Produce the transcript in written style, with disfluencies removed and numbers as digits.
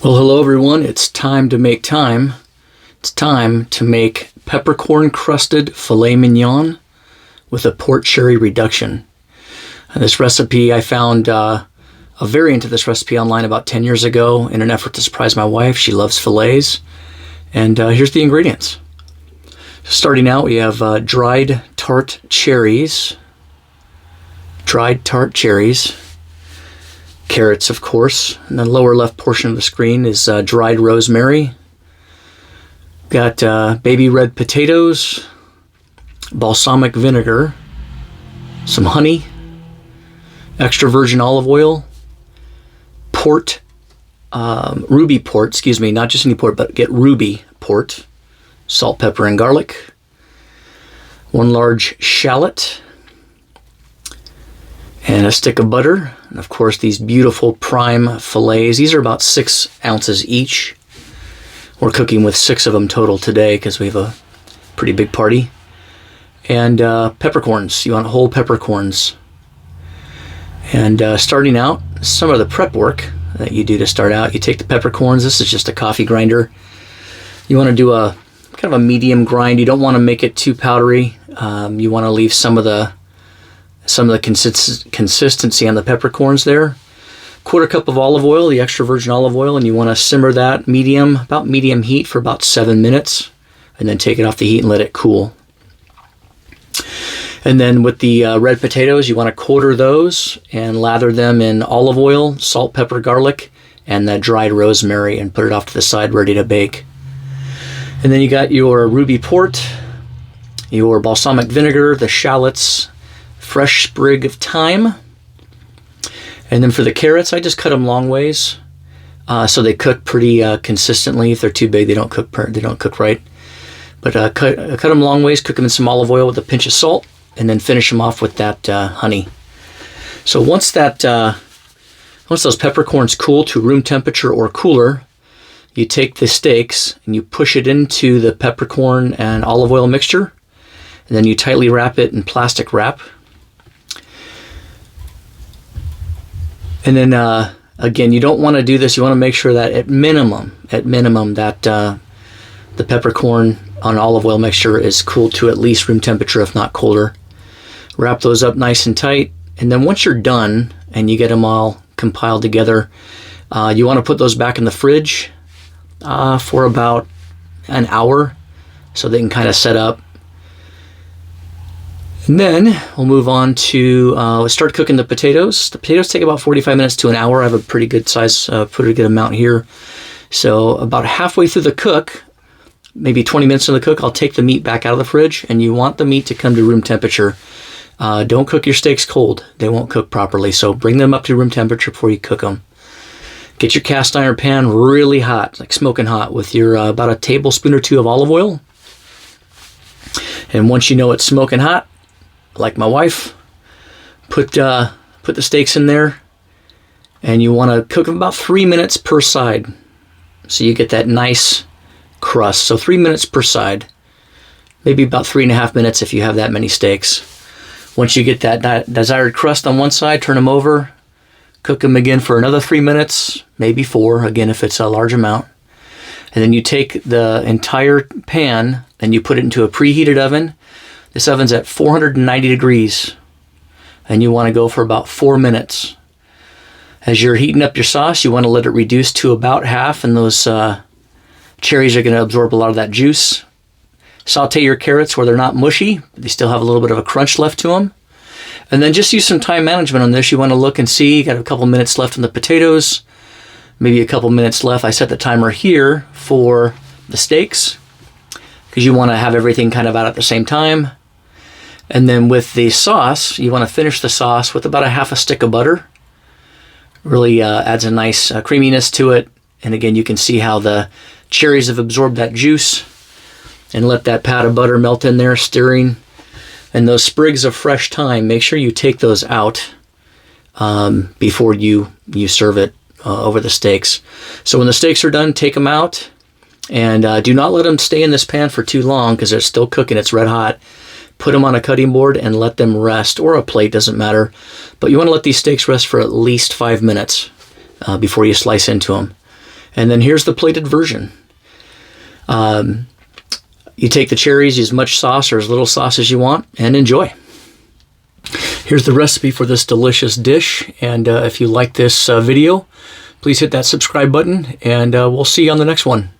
Well, hello everyone. It's time to make time. It's time to make peppercorn crusted filet mignon with a port cherry reduction. And this recipe, I found a variant of this recipe online about 10 years ago in an effort to surprise my wife. She loves fillets. And here's the ingredients. Starting out, we have dried tart cherries. Carrots, of course. And the lower left portion of the screen is dried rosemary. Got baby red potatoes, balsamic vinegar, some honey, extra virgin olive oil, ruby port, not just any port, but get ruby port, salt, pepper, and garlic, one large shallot, and a stick of butter, and of course these beautiful prime fillets. These are about 6 ounces each. We're cooking with 6 of them total today because we have a pretty big party. And peppercorns. You want whole peppercorns. And starting out, some of the prep work that you do to start out, you take the peppercorns. This is just a coffee grinder. You want to do a kind of a medium grind. You don't want to make it too powdery. You want to leave some of the consistency on the peppercorns there. 1/4 cup of olive oil, the extra virgin olive oil, and you want to simmer that about medium heat for about 7 minutes, and then take it off the heat and let it cool. And then with the red potatoes, you want to quarter those and lather them in olive oil, salt, pepper, garlic, and the dried rosemary, and put it off to the side ready to bake. And then you got your ruby port, your balsamic vinegar, the shallots, fresh sprig of thyme. And then for the carrots, I just cut them long ways so they cook pretty consistently. If they're too big, they don't cook right. But cut them long ways, cook them in some olive oil with a pinch of salt, and then finish them off with that honey. So once those peppercorns cool to room temperature or cooler, you take the steaks and you push it into the peppercorn and olive oil mixture, and then you tightly wrap it in plastic wrap. And then, again, you don't want to do this. You want to make sure that at minimum, that the peppercorn on olive oil mixture is cooled to at least room temperature, if not colder. Wrap those up nice and tight. And then once you're done and you get them all compiled together, you want to put those back in the fridge for about an hour so they can kind of set up. And then we'll move on to let's start cooking the potatoes. The potatoes take about 45 minutes to an hour. I have a pretty good size, pretty good amount here. So about halfway through the cook, maybe 20 minutes in the cook, I'll take the meat back out of the fridge, and you want the meat to come to room temperature. Don't cook your steaks cold. They won't cook properly. So bring them up to room temperature before you cook them. Get your cast iron pan really hot, like smoking hot, with your about a tablespoon or 2 of olive oil. And once you know it's smoking hot, like my wife, put the steaks in there, and you want to cook them about 3 minutes per side, so you get that nice crust. So 3 minutes per side, maybe about 3.5 minutes if you have that many steaks. Once you get that desired crust on one side, turn them over, cook them again for another 3 minutes, maybe 4, again if it's a large amount. And then you take the entire pan and you put it into a preheated oven. This oven's at 490 degrees, and you want to go for about 4 minutes. As you're heating up your sauce, you want to let it reduce to about half, and those cherries are going to absorb a lot of that juice. Saute your carrots where they're not mushy, but they still have a little bit of a crunch left to them. And then just use some time management on this. You want to look and see, you got a couple minutes left on the potatoes, maybe a couple minutes left. I set the timer here for the steaks because you want to have everything kind of out at the same time. And then with the sauce, you want to finish the sauce with about a half a stick of butter. Really adds a nice creaminess to it. And again, you can see how the cherries have absorbed that juice. And let that pat of butter melt in there, stirring. And those sprigs of fresh thyme, make sure you take those out before you serve it over the steaks. So when the steaks are done, take them out. And do not let them stay in this pan for too long because they're still cooking. It's red hot. Put them on a cutting board and let them rest, or a plate, doesn't matter. But you want to let these steaks rest for at least 5 minutes before you slice into them. And then here's the plated version. You take the cherries, use as much sauce or as little sauce as you want, and enjoy. Here's the recipe for this delicious dish. And if you like this video, please hit that subscribe button, and we'll see you on the next one.